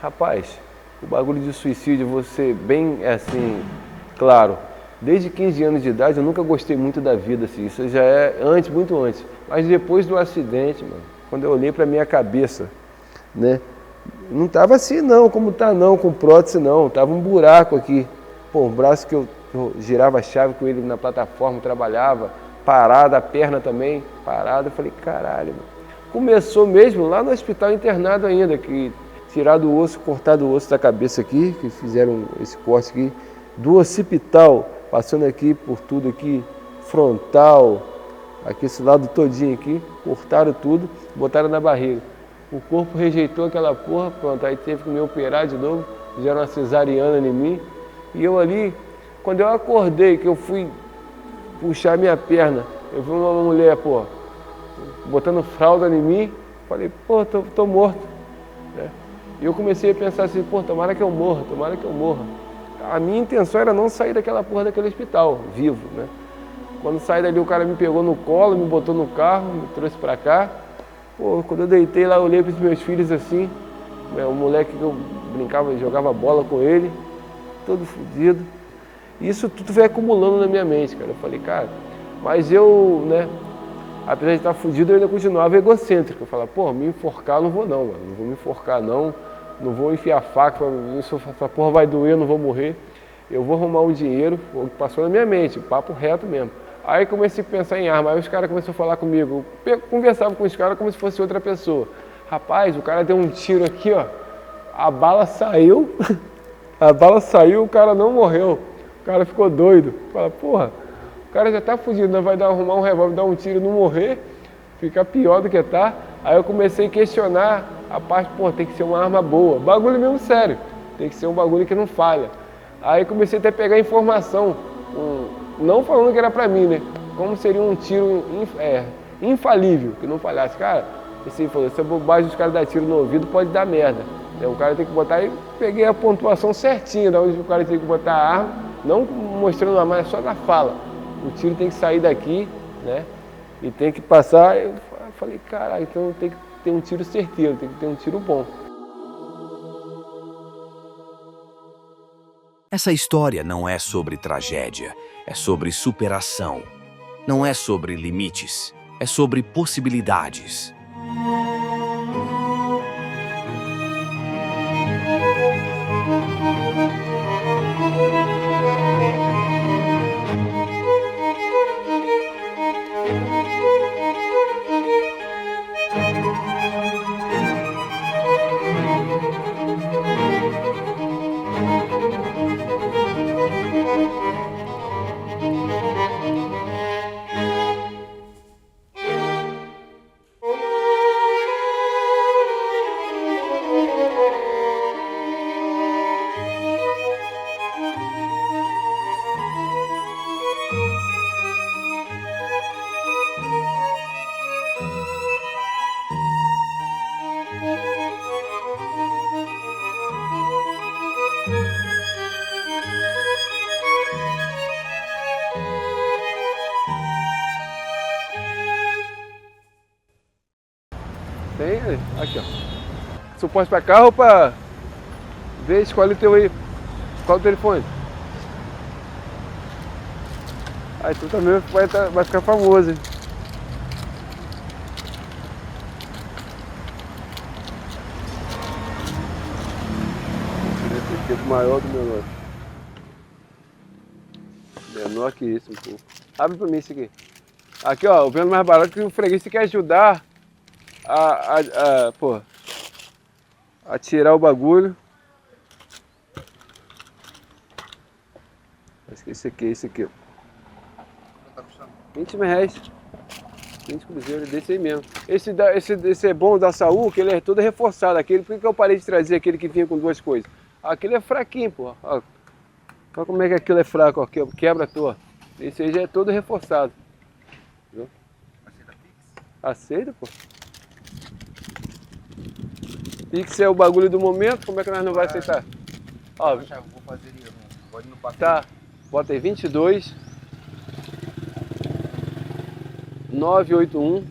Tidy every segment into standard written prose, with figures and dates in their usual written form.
Rapaz, o bagulho de suicídio, você bem assim, claro, desde 15 anos de idade eu nunca gostei muito da vida, assim, isso já é antes, muito antes. Mas depois do acidente, mano, quando eu olhei pra minha cabeça, né, não tava assim não, como tá não, com prótese não, tava um buraco aqui. Pô, um braço que eu girava a chave com ele na plataforma, trabalhava, parada, a perna também, parada, eu falei, caralho, mano. Começou mesmo lá no hospital internado ainda, que tirado o osso, cortado o osso da cabeça aqui, que fizeram esse corte aqui, do occipital, passando aqui por tudo aqui, frontal, aqui esse lado todinho aqui, cortaram tudo, botaram na barriga. O corpo rejeitou aquela porra, pronto, aí teve que me operar de novo, fizeram uma cesariana em mim, e eu ali, quando eu acordei, que eu fui puxar minha perna, eu vi uma mulher, pô, botando fralda em mim, falei, pô, tô morto. Né? E eu comecei a pensar assim, pô, tomara que eu morra, tomara que eu morra. A minha intenção era não sair daquela porra daquele hospital, vivo, né? Quando saí dali, o cara me pegou no colo, me botou no carro, me trouxe pra cá. Pô, quando eu deitei lá, eu olhei pros meus filhos assim, o moleque que eu brincava, jogava bola com ele, todo fodido. Isso tudo veio acumulando na minha mente, cara. Eu falei, cara, mas eu, né, apesar de estar fudido, eu ainda continuava egocêntrico. Eu falava, pô, me enforcar eu não vou não, mano. Não vou me enforcar não vou enfiar faca, essa porra vai doer, eu não vou morrer. Eu vou arrumar um dinheiro, o que passou na minha mente, papo reto mesmo. Aí comecei a pensar em arma, aí os caras começaram a falar comigo, eu conversava com os caras como se fosse outra pessoa. Rapaz, o cara deu um tiro aqui, ó, a bala saiu, o cara não morreu, o cara ficou doido. Fala, porra, o cara já tá fudido, não vai arrumar um revólver, dar um tiro e não morrer, fica pior do que tá. Aí eu comecei a questionar a parte, pô, tem que ser uma arma boa, bagulho mesmo sério, tem que ser um bagulho que não falha. Aí comecei até a pegar informação, não falando que era pra mim, né? Como seria um tiro infalível, que não falhasse. Cara, esse falou, essa bobagem dos caras dar tiro no ouvido pode dar merda. O cara tem que botar, aí peguei a pontuação certinha de onde o cara tem que botar a arma, não mostrando a arma, só na fala. O tiro tem que sair daqui, né? E tem que passar. Eu falei, caralho, então tem que ter um tiro certeiro, tem que ter um tiro bom. Essa história não é sobre tragédia, é sobre superação. Não é sobre limites, é sobre possibilidades. Tem, aqui ó. Suporte pra carro ou pra ver, escolhe o teu aí. Qual o telefone? Aí tu também vai ficar famoso, hein? Esse aqui é o maior do meu lote. Menor que isso um pouco. Abre pra mim esse aqui. Aqui ó, o vendo mais barato que o freguês quer ajudar a tirar o bagulho. Acho que esse aqui. Tá custando? 20 reais. 20 cruzeiros, desse aí mesmo. Esse é bom da Saúl, que ele é todo reforçado. Aquele, por que eu parei de trazer aquele que vinha com duas coisas? Aquele é fraquinho, pô. Olha como é que aquilo é fraco, ó. Quebra a tua. Esse aí já é todo reforçado. Viu? Aceita Pix? Aceita, pô. Pix é o bagulho do momento, como é que nós não vai aceitar? Ó, Vou fazer ali, pode ir no papel. tá, bota aí 22 981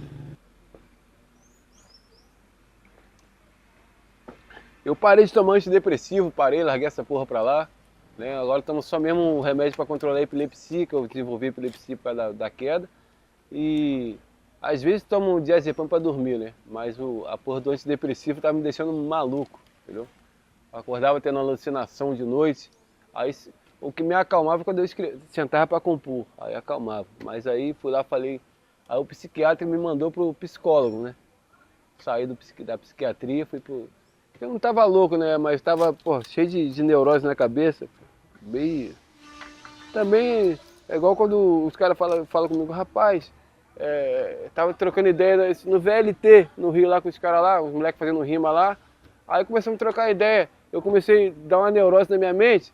Eu parei de tomar antidepressivo, parei, larguei essa porra pra lá. Né? Agora estamos só mesmo um remédio para controlar a epilepsia, que eu desenvolvi epilepsia por causa da queda. E às vezes tomo um diazepam para dormir, né? Mas a porra do antidepressivo tá me deixando maluco, entendeu? Eu acordava tendo uma alucinação de noite. Aí o que me acalmava quando eu sentava para compor, aí acalmava. Mas aí fui lá, falei, aí o psiquiatra me mandou pro psicólogo, né? Saí da psiquiatria, fui pro... Eu não tava louco, né? Mas tava, pô, cheio de neurose na cabeça. Bem... Também é igual quando os caras falam comigo, rapaz, tava trocando ideia no VLT, no Rio lá com os caras lá, os moleques fazendo rima lá. Aí começamos a trocar ideia. Eu comecei a dar uma neurose na minha mente,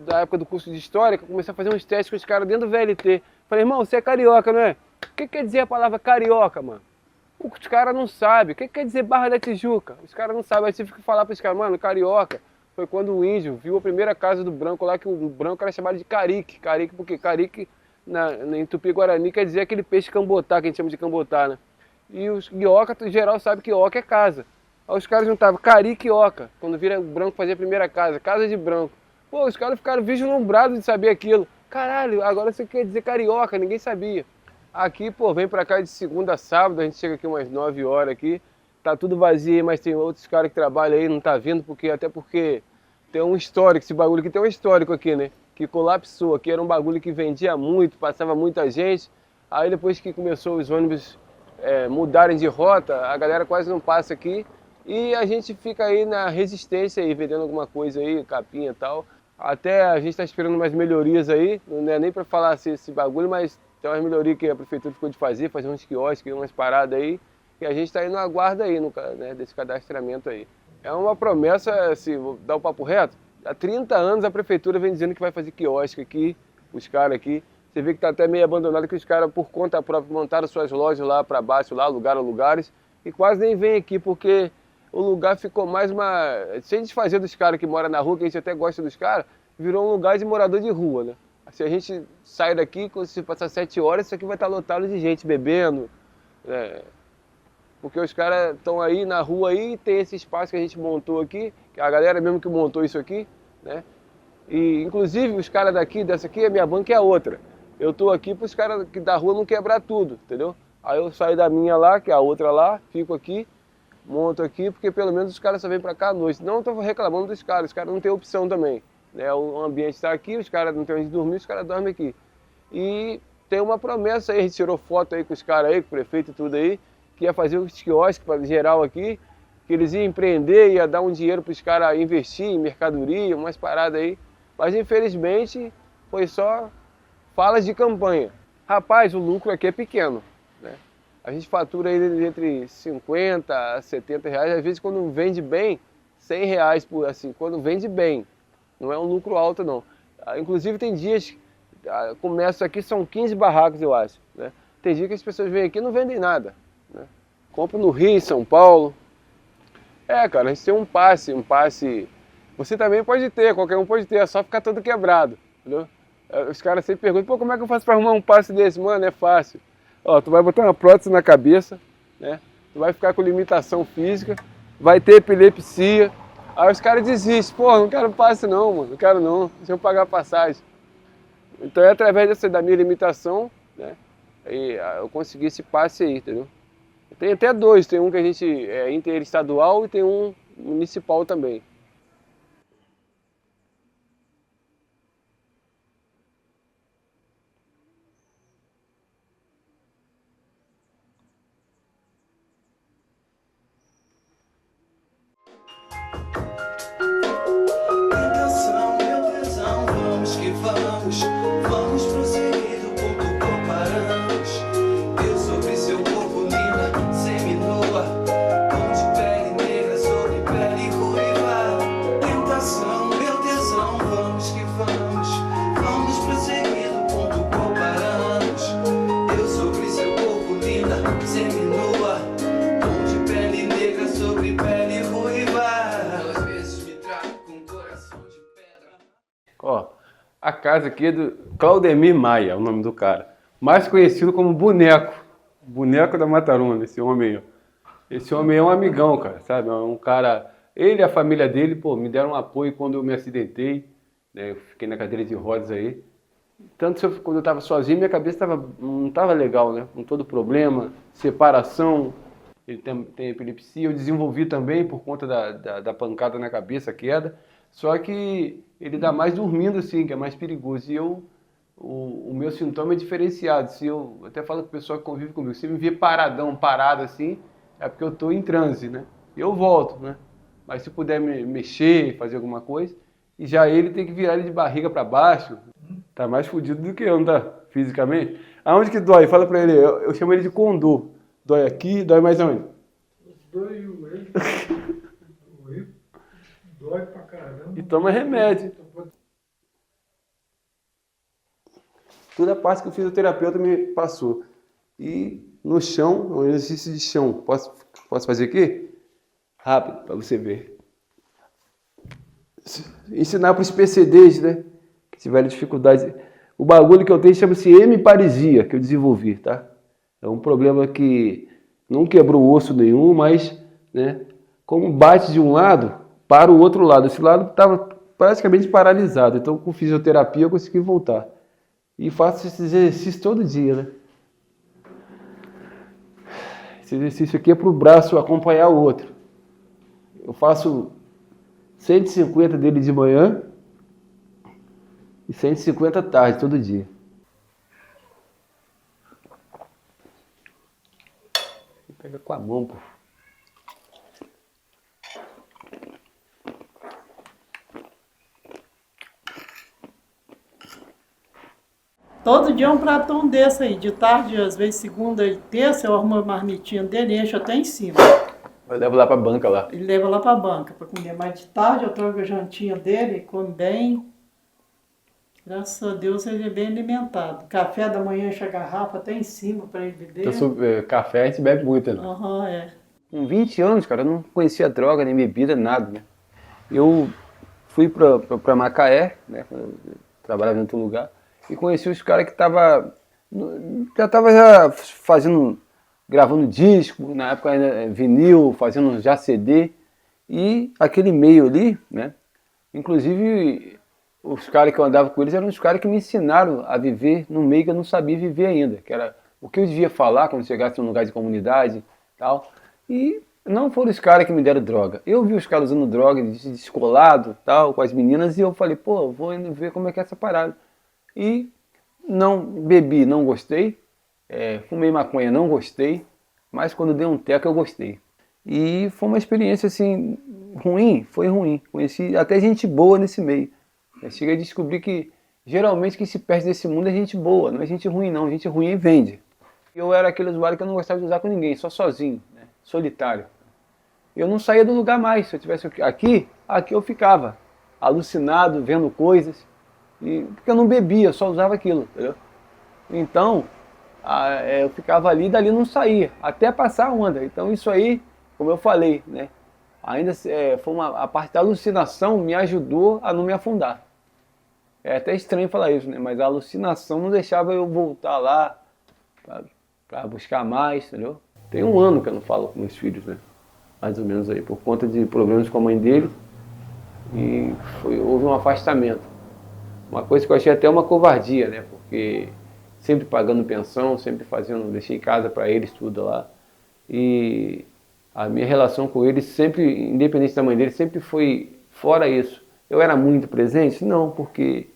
da época do curso de História, que eu comecei a fazer uns testes com os caras dentro do VLT. Falei, irmão, você é carioca, não é? O que quer dizer a palavra carioca, mano? Os caras não sabem. O que quer dizer Barra da Tijuca? Os caras não sabem. Aí tive que falar para os caras, mano, carioca. Foi quando o índio viu a primeira casa do branco lá, que o branco era chamado de carique. Carique porque carique em Tupi-Guarani quer dizer aquele peixe cambotá, que a gente chama de cambotá, né? E os ioca, em geral, sabe que ioca é casa. Aí os caras juntavam carique e ioca, quando vira o branco fazer a primeira casa, casa de branco. Pô, os caras ficaram vislumbrados de saber aquilo. Caralho, agora você quer dizer carioca, ninguém sabia. Aqui, pô, vem pra cá de segunda a sábado, a gente chega aqui umas 9 horas aqui, tá tudo vazio aí, mas tem outros caras que trabalham aí, não tá vindo, até porque tem um histórico, esse bagulho aqui tem um histórico aqui, né? Que colapsou, aqui era um bagulho que vendia muito, passava muita gente, aí depois que começou os ônibus mudarem de rota, a galera quase não passa aqui, e a gente fica aí na resistência aí, vendendo alguma coisa aí, capinha e tal. Até a gente tá esperando umas melhorias aí, não é nem pra falar esse bagulho, mas tem umas melhorias que a prefeitura ficou de fazer uns quiosques, umas paradas aí, e a gente está aí no aguardo aí, né, desse cadastramento aí. É uma promessa, se vou dar o papo reto, há 30 anos a prefeitura vem dizendo que vai fazer quiosque aqui, os caras aqui. Você vê que está até meio abandonado, que os caras, por conta própria, montaram suas lojas lá para baixo, lá, alugaram lugares, e quase nem vem aqui, porque o lugar ficou mais uma... Sem desfazer dos caras que moram na rua, que a gente até gosta dos caras, virou um lugar de morador de rua, né? Se a gente sai daqui, quando se passar 7 horas, isso aqui vai estar lotado de gente bebendo, né? Porque os caras estão aí na rua aí, tem esse espaço que a gente montou aqui, que a galera mesmo que montou isso aqui, né? E inclusive os caras dessa aqui, a minha banca é a outra. Eu tô aqui para os caras da rua não quebrar tudo, entendeu? Aí eu saio da minha lá, que é a outra lá, fico aqui, monto aqui, porque pelo menos os caras só vêm para cá à noite. Não estou reclamando dos caras, os caras não têm opção também. Né? O ambiente está aqui, os caras não têm onde dormir, os caras dormem aqui. E tem uma promessa aí, a gente tirou foto aí com os caras aí, com o prefeito e tudo aí, que ia fazer os quiosques para geral aqui, que eles iam empreender, ia dar um dinheiro para os caras investir em mercadoria, umas paradas aí. Mas infelizmente foi só falas de campanha. Rapaz, o lucro aqui é pequeno, né? A gente fatura aí entre 50 a 70 reais, às vezes quando vende bem, 100 reais por assim, quando vende bem. Não é um lucro alto, não. Inclusive, tem dias, começo aqui, são 15 barracos, eu acho. Né? Tem dias que as pessoas vêm aqui e não vendem nada. Né? Compram no Rio, em São Paulo. Cara, a gente tem um passe. Você também pode ter, qualquer um pode ter, é só ficar todo quebrado. Entendeu? Os caras sempre perguntam, pô, como é que eu faço para arrumar um passe desse? Mano, é fácil. Ó, tu vai botar uma prótese na cabeça, né? Tu vai ficar com limitação física, vai ter epilepsia. Aí os caras desistem, pô, não quero passe não, mano, não quero não, deixa eu pagar a passagem. Então é através da minha limitação, né, e eu consegui esse passe aí, entendeu? Tem até dois, tem um que a gente é interestadual e tem um municipal também. Vamos prosseguir do ponto comparamos. Eu sobre seu corpo linda, seminua, tom de pele negra sobre pele ruiva. Tentação, meu tesão, vamos que vamos. Vamos prosseguir do ponto comparamos. Eu sobre seu corpo linda, seminua, tom de pele negra sobre pele ruiva. 2 vezes me trago com coração de pedra. Ó, a casa aqui é do Claudemir Maia, é o nome do cara. Mais conhecido como Boneco. Boneco da Mataruna, esse homem aí. Esse homem é um amigão, cara, sabe? É um cara Ele e a família dele, pô, me deram um apoio quando eu me acidentei, né? Eu fiquei na cadeira de rodas aí. Tanto quando eu estava sozinho, minha cabeça não estava legal, né? Com todo problema, separação, ele tem epilepsia, eu desenvolvi também por conta da pancada na cabeça, queda. Só que ele dá mais dormindo assim, que é mais perigoso. E o meu sintoma é diferenciado. Se eu até falo com o pessoal que convive comigo, se me ver parado assim, é porque eu estou em transe, né? E eu volto, né? Mas se puder mexer, fazer alguma coisa, e já ele tem que virar ele de barriga para baixo, tá mais fudido do que eu, não tá? Fisicamente. Aonde que dói? Fala pra ele, eu chamo ele de condor. Dói aqui, dói mais aonde? Dói o eixo, dói pra caramba. E toma remédio. Toda a parte que o fisioterapeuta me passou. E no chão, um exercício de chão. Posso fazer aqui? Rápido, para você ver. Ensinar para os PCDs, né? Que tiveram dificuldade. O bagulho que eu tenho chama-se hemiparesia, que eu desenvolvi, tá? É um problema que não quebrou osso nenhum, mas, né? Como bate de um lado, para o outro lado. Esse lado estava praticamente paralisado. Então, com fisioterapia, eu consegui voltar. E faço esse exercício todo dia, né? Esse exercício aqui é para o braço acompanhar o outro. Eu faço 150 dele de manhã e 150 à tarde, todo dia. Pega com a mão, pô. Todo dia um pratão desse aí, de tarde, às vezes segunda e terça, eu arrumo a marmitinha dele e encho até em cima. Eu levo lá pra banca lá. Ele leva lá pra banca para comer. Mas de tarde eu trago a jantinha dele, come bem. Graças a Deus ele é bem alimentado. Café da manhã enche a garrafa até em cima para ele beber. Então, café a gente bebe muito, né? Aham, é. Com 20 anos, cara, eu não conhecia droga, nem bebida, nada, né? Eu fui pra Macaé, né? Eu trabalhava em outro lugar. E conheci os caras que já estavam fazendo, gravando disco, na época ainda vinil, fazendo já CD. E aquele meio ali, né? Inclusive, os caras que eu andava com eles eram os caras que me ensinaram a viver num meio que eu não sabia viver ainda. Que era o que eu devia falar quando chegasse num lugar de comunidade e tal. E não foram os caras que me deram droga. Eu vi os caras usando droga, descolado, tal, com as meninas, e eu falei, pô, vou indo ver como é que é essa parada. E não bebi, não gostei, fumei maconha, não gostei, mas quando dei um teco eu gostei. E foi uma experiência assim, ruim, foi ruim. Conheci até gente boa nesse meio. Eu cheguei a descobrir que geralmente quem se perde desse mundo é gente boa, não é gente ruim não, gente ruim vende. Eu era aquele usuário que eu não gostava de usar com ninguém, só sozinho, né? Solitário. Eu não saía do lugar mais, se eu estivesse aqui eu ficava, alucinado, vendo coisas. Porque eu não bebia, eu só usava aquilo, entendeu? Então, eu ficava ali e dali não saía, até passar a onda. Então isso aí, como eu falei, né? Ainda foi a parte da alucinação me ajudou a não me afundar. É até estranho falar isso, né? Mas a alucinação não deixava eu voltar lá para buscar mais, entendeu? Tem 1 ano que eu não falo com meus filhos, né? Mais ou menos aí, por conta de problemas com a mãe dele. E houve um afastamento. Uma coisa que eu achei até uma covardia, né? Porque sempre pagando pensão, sempre deixei casa para eles, tudo lá. E a minha relação com eles sempre, independente da mãe dele, sempre foi fora isso. Eu era muito presente? Não, porque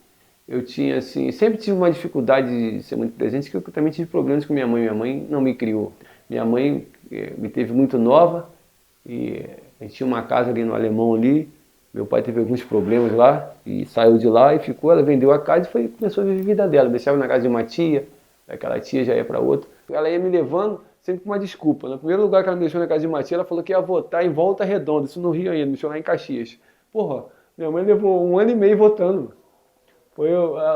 eu tinha, assim, sempre tive uma dificuldade de ser muito presente, que eu também tive problemas com minha mãe. Minha mãe não me criou. Minha mãe me teve muito nova e a gente tinha uma casa ali no Alemão ali. Meu pai teve alguns problemas lá e saiu de lá e ficou. Ela vendeu a casa e começou a viver a vida dela. Deixava na casa de uma tia, aquela tia já ia para outra. Ela ia me levando sempre com uma desculpa. No primeiro lugar que ela me deixou na casa de uma tia, ela falou que ia votar em Volta Redonda, isso no Rio ainda, me deixou lá em Caxias. Porra, minha mãe levou 1 ano e meio votando. Foi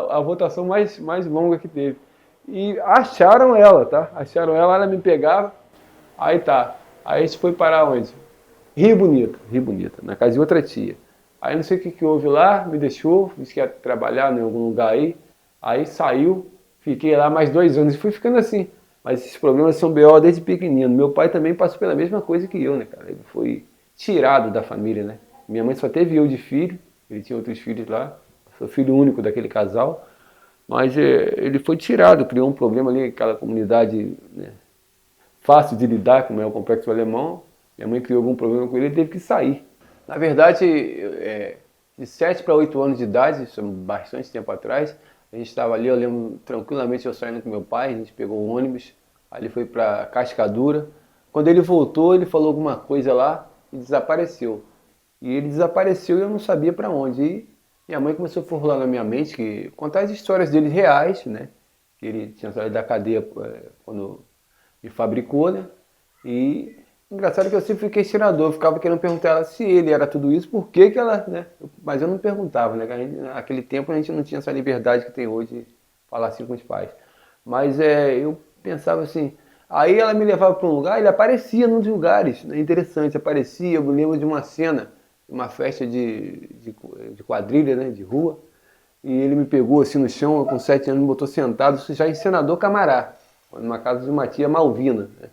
a votação mais longa que teve. E acharam ela, tá? Acharam ela me pegava. Aí tá. Aí a gente foi parar onde? Rio Bonito, na casa de outra tia. Aí não sei o que houve lá, me deixou, disse que ia trabalhar em algum lugar aí saiu, fiquei lá mais 2 anos e fui ficando assim. Mas esses problemas são BO desde pequenino. Meu pai também passou pela mesma coisa que eu, né, cara? Ele foi tirado da família, né? Minha mãe só teve eu de filho, ele tinha outros filhos lá, sou filho único daquele casal, mas ele foi tirado, criou um problema ali, aquela comunidade, né, fácil de lidar, como é o Complexo Alemão. Minha mãe criou algum problema com ele, ele teve que sair. Na verdade, de 7 para 8 anos de idade, isso é bastante tempo atrás, a gente estava ali, eu lembro tranquilamente eu saindo com meu pai, a gente pegou um ônibus, ali foi para Cascadura. Quando ele voltou, ele falou alguma coisa lá e desapareceu. E ele desapareceu e eu não sabia para onde. E minha mãe começou a formular na minha mente, contar as histórias dele reais, né? Que ele tinha saído da cadeia quando me fabricou, né? E engraçado que eu sempre fui questionador, eu ficava querendo perguntar a ela se ele era tudo isso, por que que ela, né? Mas eu não perguntava, né? Naquele tempo a gente não tinha essa liberdade que tem hoje de falar assim com os pais. Mas eu pensava assim, aí ela me levava para um lugar, ele aparecia nos lugares, né? Interessante, aparecia, eu me lembro de uma cena, uma festa de quadrilha, né? De rua, e ele me pegou assim no chão, eu, com 7 anos, me botou sentado, já em Senador Camará, numa casa de uma tia Malvina, né?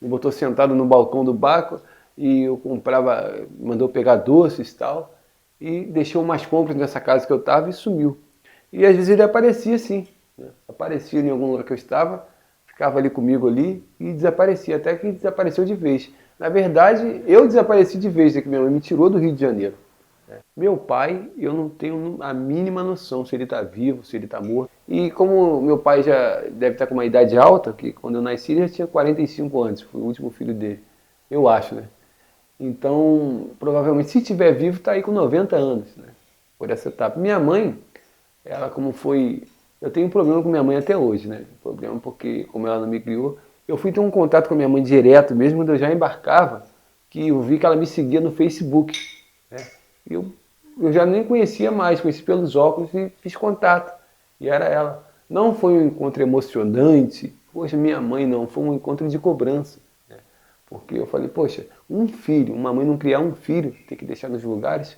Me botou sentado no balcão do barco e eu comprava, mandou pegar doces e tal, e deixou umas compras nessa casa que eu estava e sumiu. E às vezes ele aparecia assim, né? Aparecia em algum lugar que eu estava, ficava ali comigo ali e desaparecia, até que desapareceu de vez. Na verdade, eu desapareci de vez, né, que minha mãe me tirou do Rio de Janeiro. Meu pai, eu não tenho a mínima noção se ele está vivo, se ele está morto. E como meu pai já deve estar com uma idade alta, que quando eu nasci ele já tinha 45 anos, foi o último filho dele, eu acho, né? Então, provavelmente, se estiver vivo, está aí com 90 anos, né? Por essa etapa. Minha mãe, ela como foi... Eu tenho um problema com minha mãe até hoje, né? Problema porque, como ela não me criou, eu fui ter um contato com minha mãe direto, mesmo quando eu já embarcava, que eu vi que ela me seguia no Facebook, né? Eu já nem conhecia mais, conheci pelos óculos e fiz contato. E era ela. Não foi um encontro emocionante, poxa, minha mãe não, foi um encontro de cobrança. Né? Porque eu falei, poxa, um filho, uma mãe não criar um filho, tem que deixar nos lugares,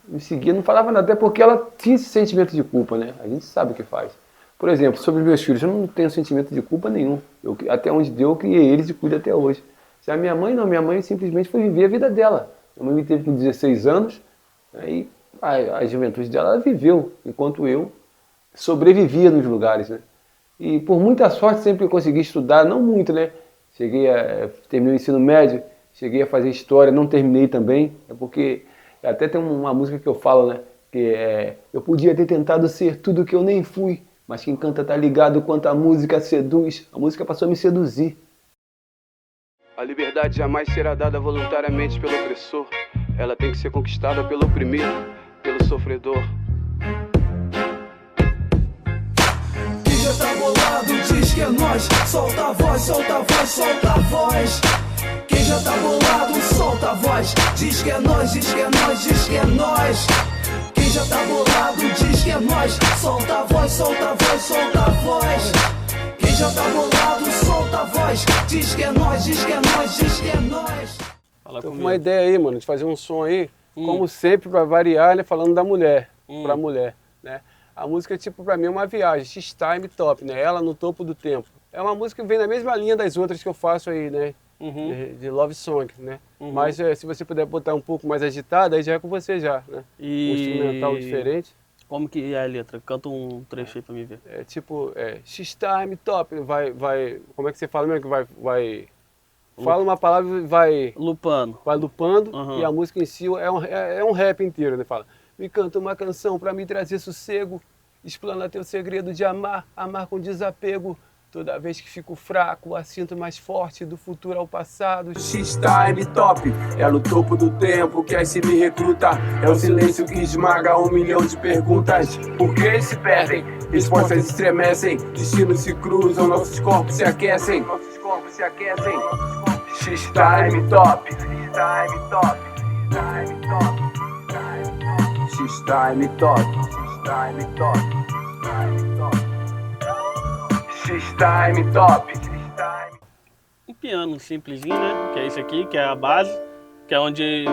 me seguia, não falava nada, até porque ela tinha esse sentimento de culpa, né? A gente sabe o que faz. Por exemplo, sobre meus filhos, eu não tenho sentimento de culpa nenhum. Até onde deu, eu criei eles e cuido até hoje. Já a minha mãe não, minha mãe simplesmente foi viver a vida dela. Minha mãe me teve com 16 anos, aí a juventude dela ela viveu, enquanto eu sobrevivia nos lugares, né? E por muita sorte sempre eu consegui estudar, não muito, né? Terminei o ensino médio, cheguei a fazer história, não terminei também, é porque até tem uma música que eu falo, né? Que eu podia ter tentado ser tudo que eu nem fui, mas quem canta tá ligado quanto a música seduz, a música passou a me seduzir. A liberdade jamais será dada voluntariamente pelo opressor. Ela tem que ser conquistada pelo oprimido, pelo sofredor. Quem já tá bolado diz que é nós. Solta a voz, solta a voz, solta a voz. Quem já tá bolado, solta a voz. Diz que é nós, diz que é nós, diz que é nós. Quem já tá bolado diz que é nós. Solta a voz, solta a voz, solta a voz. Quem já tá bolado, solta a voz. Diz que é nós, diz que é nós, diz que é nós. Tô com uma ideia aí, mano, de fazer um som aí, como sempre, pra variar, né, falando da mulher, pra mulher, né? A música, tipo, pra mim é uma viagem, X-Time Top, né? Ela no topo do tempo. É uma música que vem na mesma linha das outras que eu faço aí, né? De love song, né? Mas se você puder botar um pouco mais agitada, aí já é com você já, né? Um instrumental diferente. Como que é a letra? Canta um trecho aí pra mim ver. É tipo, X-Time Top, como é que você fala mesmo que vai fala uma palavra e vai lupando. Vai lupando, e a música em si é um rap inteiro, né? Fala, me canta uma canção pra me trazer sossego, explana teu segredo de amar, amar com desapego. Toda vez que fico fraco, a sinto mais forte do futuro ao passado. X-Time Top, é no topo do tempo que aí se me recruta. É o silêncio que esmaga 1 milhão de perguntas. Por que se perdem? Respostas estremecem, destinos se cruzam, nossos corpos se aquecem. Nossos corpos se aquecem. X-Time Top, X-Time Top, X-Time Top, X-Time Top, X-Time Top, X-Time Top. X-Time Top. Um piano simplesinho, né? Que é esse aqui, que é a base, que é onde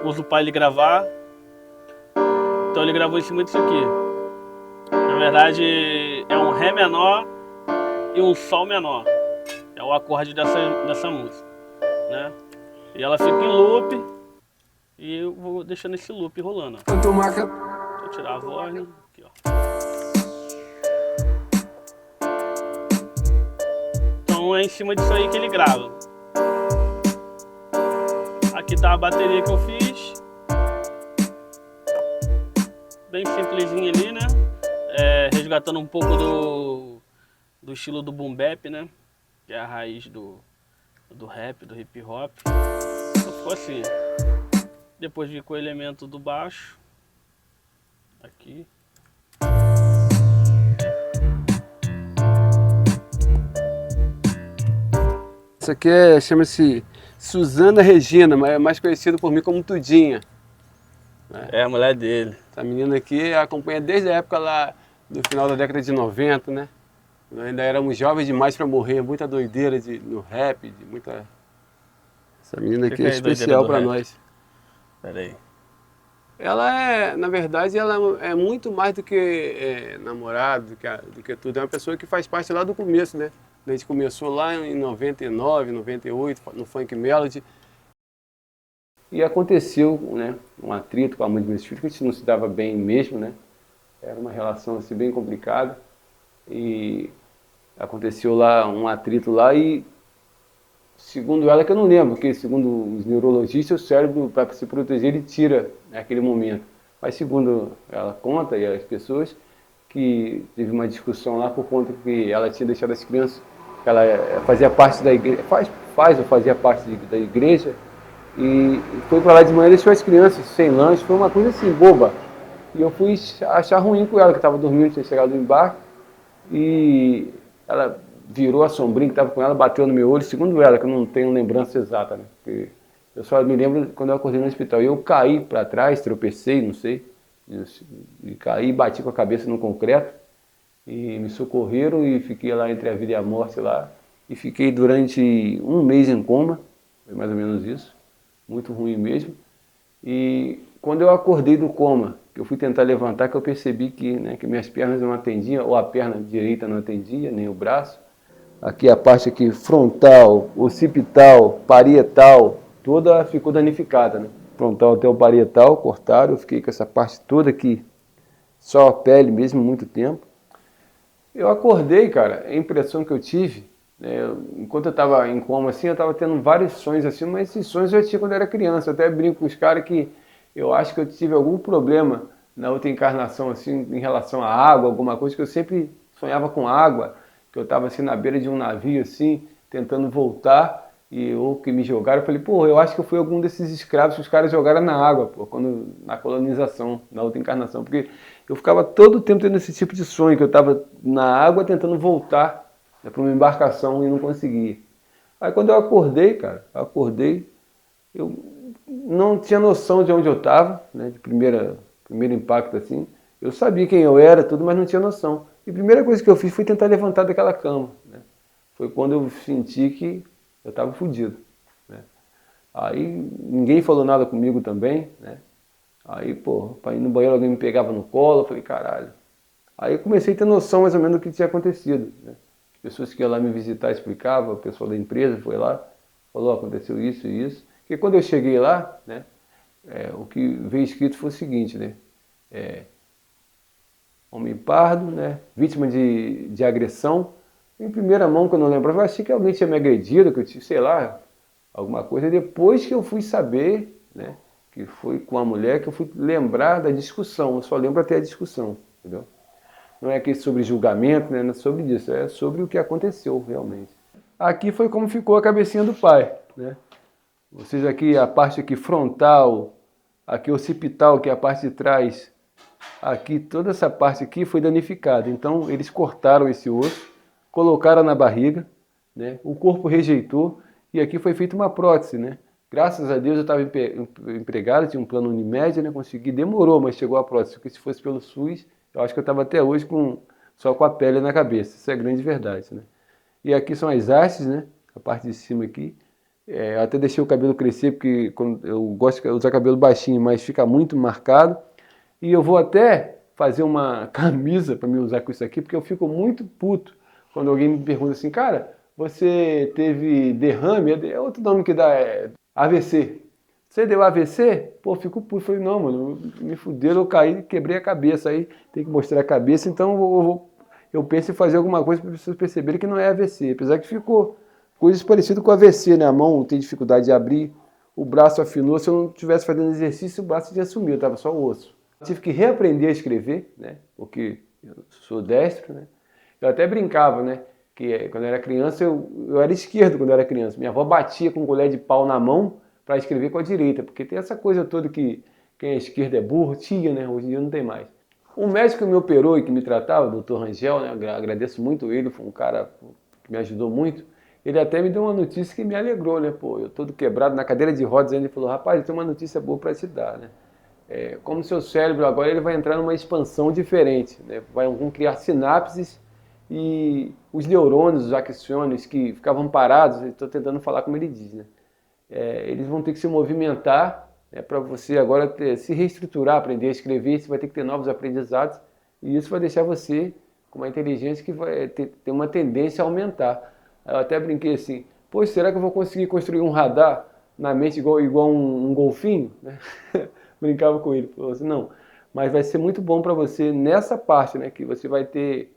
usa o pai ele gravar. Então ele gravou em cima disso aqui. Na verdade é um Ré menor e um Sol menor. É o acorde dessa música, né? E ela fica em loop E eu vou deixando esse loop rolando, ó. Quanto marca... Vou tirar a voz, né? Aqui, ó. Então é em cima disso aí que ele grava. Aqui tá a bateria que eu fiz. Bem simplesinha ali, né? Resgatando um pouco do estilo do boom bap, né? Que é a raiz do rap, do hip hop. Então ficou assim. Depois vi com o elemento do baixo. Aqui. Isso aqui chama-se Suzana Regina, mas é mais conhecido por mim como Tudinha. É a mulher dele. Essa menina aqui acompanha desde a época lá do final da década de 90, né? Nós ainda éramos jovens demais para morrer, muita doideira no rap, de muita... Essa menina aqui é especial para nós. Pera aí. Ela na verdade, ela é muito mais do que namorado, do que tudo. É uma pessoa que faz parte lá do começo, né? A gente começou lá em 99, 98, no Funk Melody. E aconteceu, né, um atrito com a mãe dos meus filhos, que a gente não se dava bem mesmo, né? Era uma relação assim, bem complicada. E aconteceu lá um atrito lá e, segundo ela, que eu não lembro, porque segundo os neurologistas, o cérebro, para se proteger, ele tira naquele momento. Mas segundo ela conta, e as pessoas, que teve uma discussão lá por conta que ela tinha deixado as crianças, ela fazia parte da igreja, faz ou fazia parte da igreja, e foi para lá de manhã e deixou as crianças sem lanche, foi uma coisa assim, boba. E eu fui achar ruim com ela, que estava dormindo, tinha chegado no embarque, e ela virou a sombrinha que estava com ela, bateu no meu olho, segundo ela, que eu não tenho lembrança exata, né? Porque eu só me lembro quando eu acordei no hospital. Eu caí para trás, tropecei, não sei, e caí, bati com a cabeça no concreto, e me socorreram e fiquei lá entre a vida e a morte lá, e fiquei durante um mês em coma, foi mais ou menos isso, muito ruim mesmo. E quando eu acordei do coma, que eu fui tentar levantar, que eu percebi que, né, que minhas pernas não atendiam, ou a perna direita não atendia, nem o braço. Aqui a parte aqui frontal, occipital, parietal, toda ficou danificada, né? Frontal até o parietal, cortaram, eu fiquei com essa parte toda aqui, só a pele mesmo, muito tempo. Eu acordei, cara, a impressão que eu tive, né, enquanto eu estava em coma assim, eu estava tendo vários sonhos assim, mas esses sonhos eu tinha quando eu era criança. Eu até brinco com os caras que eu acho que eu tive algum problema na outra encarnação, assim, em relação à água, alguma coisa, que eu sempre sonhava com água, que eu estava assim na beira de um navio, assim, tentando voltar, ou que me jogaram. Eu falei, pô, eu acho que eu fui algum desses escravos que os caras jogaram na água, pô, na colonização, na outra encarnação, porque eu ficava todo o tempo tendo esse tipo de sonho, que eu estava na água tentando voltar, né, para uma embarcação e não conseguia. Aí quando eu acordei, cara, eu não tinha noção de onde eu estava, né, de primeiro impacto assim. Eu sabia quem eu era, tudo, mas não tinha noção. E a primeira coisa que eu fiz foi tentar levantar daquela cama, né? Foi quando eu senti que eu estava fodido, né? Aí ninguém falou nada comigo também, né? Aí, pô, para ir no banheiro alguém me pegava no colo, eu falei, caralho. Aí eu comecei a ter noção mais ou menos do que tinha acontecido, né? As pessoas que iam lá me visitar explicavam, o pessoal da empresa foi lá, falou, aconteceu isso e isso. Porque quando eu cheguei lá, né, o que veio escrito foi o seguinte, né? Homem pardo, né, vítima de agressão. Em primeira mão, que eu não lembrava, eu achei que alguém tinha me agredido, que eu tinha, sei lá, alguma coisa. Depois que eu fui saber, né, que foi com a mulher, que eu fui lembrar da discussão. Eu só lembro até a discussão, entendeu? Não é aqui sobre julgamento, né, não é sobre isso, é sobre o que aconteceu realmente. Aqui foi como ficou a cabecinha do pai, né? Ou seja, aqui a parte aqui frontal, aqui occipital, que é a parte de trás, aqui toda essa parte aqui foi danificada. Então eles cortaram esse osso, colocaram na barriga, né? O corpo rejeitou e aqui foi feita uma prótese, né? Graças a Deus eu estava empregado, tinha um plano Unimed, né? Consegui, demorou, mas chegou a prótese. Porque se fosse pelo SUS, eu acho que eu estava até hoje só com a pele na cabeça. Isso é grande verdade, né? E aqui são as hastes, né? A parte de cima aqui. Eu até deixei o cabelo crescer, porque eu gosto de usar cabelo baixinho, mas fica muito marcado. E eu vou até fazer uma camisa para me usar com isso aqui, porque eu fico muito puto quando alguém me pergunta assim, cara, você teve derrame? É outro nome que dá, AVC. Você deu AVC? Pô, fico puto. Falei, não, mano, me fuderam, eu caí, quebrei a cabeça. Aí tem que mostrar a cabeça, então eu penso em fazer alguma coisa para as pessoas perceberem que não é AVC. Apesar que ficou coisas parecidas com AVC, né? A mão tem dificuldade de abrir, o braço afinou. Se eu não estivesse fazendo exercício, o braço tinha sumido, estava só o osso. Tive que reaprender a escrever, né? Porque eu sou destro, né? Eu até brincava, né? Que quando eu era criança, eu era esquerdo quando eu era criança. Minha avó batia com colher de pau na mão para escrever com a direita, porque tem essa coisa toda que quem é esquerdo é burro, tinha, né? Hoje em dia não tem mais. O médico que me operou e que me tratava, o Dr. Rangel, né? Agradeço muito ele, foi um cara que me ajudou muito. Ele até me deu uma notícia que me alegrou, né? Pô, eu todo quebrado na cadeira de rodas, ele falou, rapaz, eu tenho uma notícia boa para te dar, né? Como seu cérebro agora ele vai entrar numa expansão vão criar sinapses e os neurônios, os axônios que ficavam parados, estou tentando falar como ele diz, né? Eles vão ter que se movimentar, né, para você agora se reestruturar, aprender a escrever, você vai ter que ter novos aprendizados e isso vai deixar você com uma inteligência que vai ter uma tendência a aumentar. Eu até brinquei assim, poxa, será que eu vou conseguir construir um radar na mente igual um golfinho? Né? Brincava com ele, falou assim, não, mas vai ser muito bom para você nessa parte, né, que você vai ter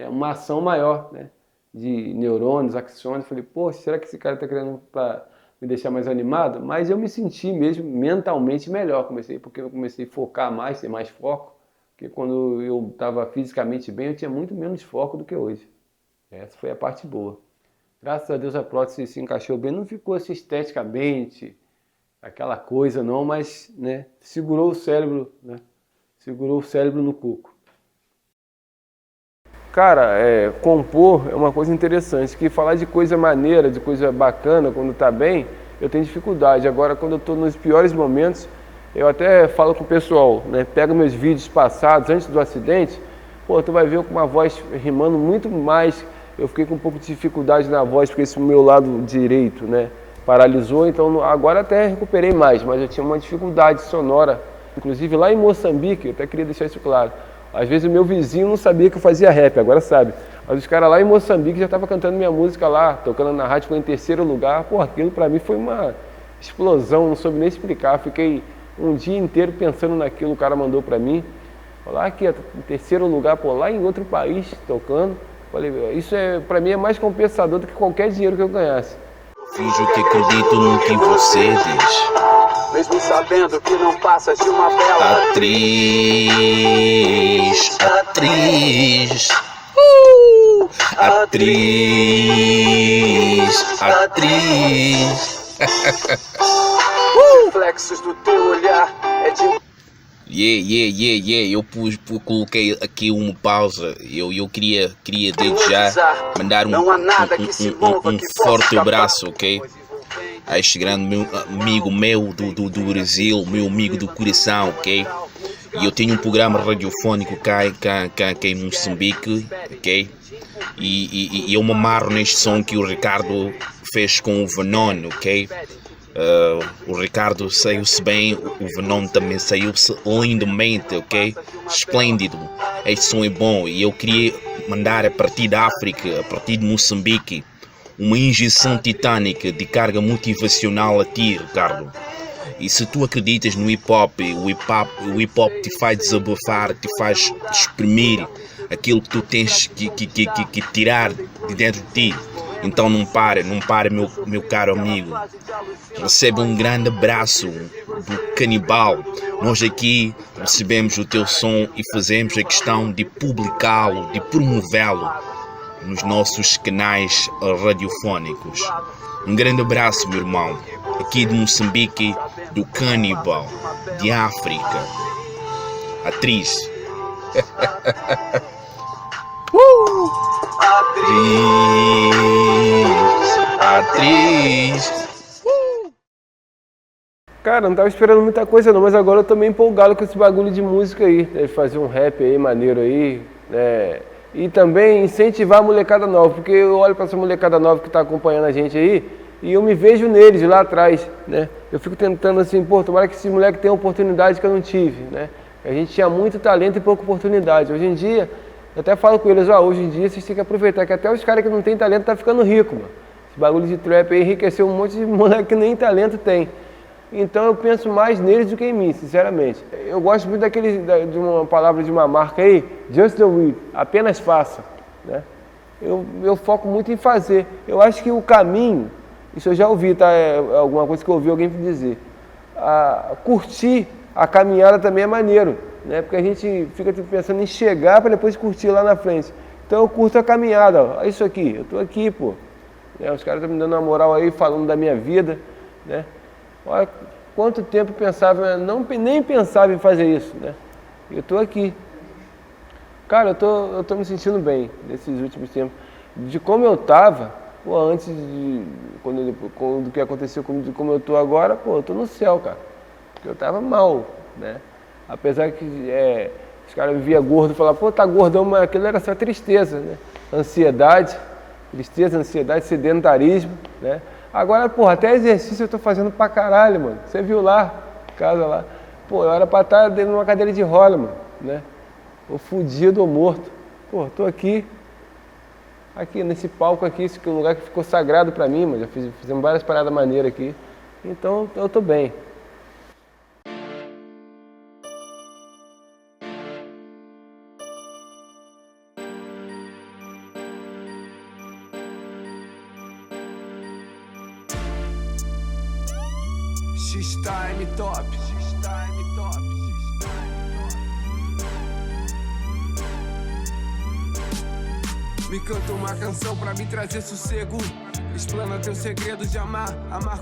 uma ação maior, né, de neurônios, axônios. Falei, poxa, será que esse cara está querendo para me deixar mais animado? Mas eu me senti mesmo mentalmente melhor, porque eu comecei a focar mais, ter mais foco, porque quando eu estava fisicamente bem, eu tinha muito menos foco do que hoje. Essa foi a parte boa. Graças a Deus a prótese se encaixou bem, não ficou assim esteticamente, aquela coisa não, mas, né, segurou o cérebro, né, segurou o cérebro no cuco. Cara, compor é uma coisa interessante, que falar de coisa maneira, de coisa bacana, quando tá bem, eu tenho dificuldade. Agora, quando eu tô nos piores momentos, eu até falo com o pessoal, né, pega meus vídeos passados, antes do acidente, pô, tu vai ver com uma voz rimando muito mais. Eu fiquei com um pouco de dificuldade na voz, porque esse meu lado direito, né, paralisou, então agora até recuperei mais, mas eu tinha uma dificuldade sonora. Inclusive lá em Moçambique, eu até queria deixar isso claro, às vezes o meu vizinho não sabia que eu fazia rap, agora sabe. Mas os caras lá em Moçambique já estavam cantando minha música lá, tocando na rádio, foi em 3º lugar. Pô, aquilo pra mim foi uma explosão, não soube nem explicar. Fiquei um dia inteiro pensando naquilo, o cara mandou pra mim. Falar aqui, em 3º lugar, pô, lá em outro país, tocando. Falei, isso pra mim é mais compensador do que qualquer dinheiro que eu ganhasse. Finjo que acredito no que você diz. Mesmo sabendo que não passas de uma bela Atriz, atriz, atriz, atriz. reflexos do teu olhar é de Yeah. Eu coloquei aqui uma pausa. Eu queria desde já mandar um forte abraço, ok? A este grande amigo meu do Brasil, meu amigo do coração, ok? E eu tenho um programa radiofónico cá em Moçambique, ok? E eu me amarro neste som que o Ricardo fez com o Venom, ok? O Ricardo saiu-se bem, o Venom também saiu-se lindamente, ok? Esplêndido, este som é bom e eu queria mandar a partir da África, a partir de Moçambique, uma injeção titânica de carga motivacional a ti, Ricardo. E se tu acreditas no hip-hop, o hip-hop te faz desabafar, te faz exprimir aquilo que tu tens que tirar de dentro de ti. Então não pare, meu caro amigo. Recebe um grande abraço do Canibal. Nós aqui recebemos o teu som e fazemos a questão de publicá-lo, de promovê-lo nos nossos canais radiofónicos. Um grande abraço, meu irmão. Aqui de Moçambique, do Canibal, de África. Atriz. Atriz. Cara, não tava esperando muita coisa não, mas agora eu tô meio empolgado com esse bagulho de música aí, de fazer um rap aí, maneiro aí, né? E também incentivar a molecada nova, porque eu olho pra essa molecada nova que tá acompanhando a gente aí, e eu me vejo neles lá atrás, né? Eu fico tentando assim, pô, tomara que esse moleque tenha oportunidade que eu não tive, né? A gente tinha muito talento e pouca oportunidade. Hoje em dia, eu até falo com eles, hoje em dia vocês têm que aproveitar que até os caras que não tem talento tá ficando rico, mano. Esse bagulho de trap aí enriqueceu um monte de moleque que nem talento tem. Então eu penso mais neles do que em mim, sinceramente. Eu gosto muito de uma palavra de uma marca aí, just do it, apenas faça, né? Eu foco muito em fazer. Eu acho que o caminho, isso eu já ouvi, tá? É alguma coisa que eu ouvi alguém dizer. Curtir a caminhada também é maneiro, né? Porque a gente fica pensando em chegar para depois curtir lá na frente. Então eu curto a caminhada, ó. Olha isso aqui, eu tô aqui, pô. Né? Os caras estão me dando uma moral aí, falando da minha vida, né? Olha quanto tempo pensava, nem pensava em fazer isso, né? Eu tô aqui. Cara, eu tô me sentindo bem nesses últimos tempos. De como eu tava, pô, antes do que aconteceu comigo, de como eu tô agora, pô, eu tô no céu, cara. Porque eu tava mal, né? Apesar que os caras me via gordo e falavam, pô, tá gordão, mas aquilo era só tristeza, né? Ansiedade, sedentarismo, né? Agora, porra, até exercício eu tô fazendo pra caralho, mano. Você viu lá, casa lá. Pô, eu era pra estar dentro de uma cadeira de rola, mano, né? Ou fudido ou morto. Pô, tô aqui nesse palco aqui, esse lugar que ficou sagrado pra mim, mano. Já fizemos várias paradas maneiras aqui. Então, eu tô bem. X-Time Top. Me canta uma canção pra me trazer sossego. Explana teu segredo de amar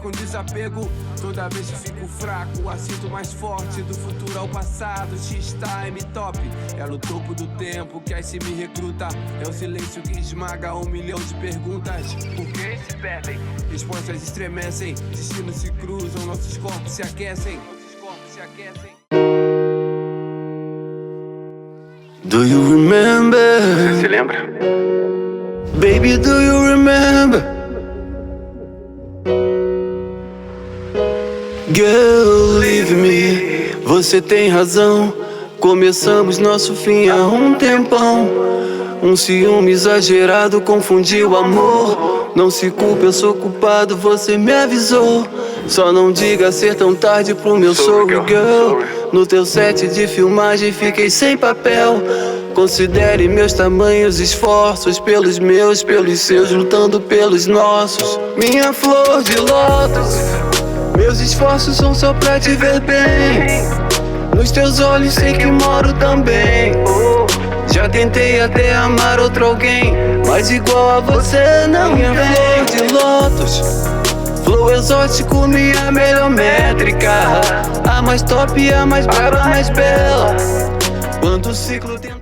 com desapego. Toda vez que fico fraco, assinto mais forte. Do futuro ao passado, X-Time Top. É no topo do tempo que aí se me recruta. É o silêncio que esmaga 1 milhão de perguntas. Por que se perdem? Respostas estremecem. Destinos se cruzam, nossos corpos se aquecem. Do you remember? Você se lembra? Baby, do you remember? Girl, leave me. Você tem razão. Começamos nosso fim há um tempão. Um ciúme exagerado confundiu o amor. Não se culpe, eu sou culpado, você me avisou. Só não diga ser tão tarde pro meu sorry, girl. No teu set de filmagem fiquei sem papel. Considere meus tamanhos esforços, pelos meus, pelos seus, lutando pelos nossos. Minha flor de lótus, meus esforços são só pra te ver bem. Nos teus olhos sei que moro também. Já tentei até amar outro alguém, mas igual a você não tem. Minha flor de lótus, flow exótico, minha melhor métrica. A mais top, a mais braba, a mais bela. Quando o ciclo tenta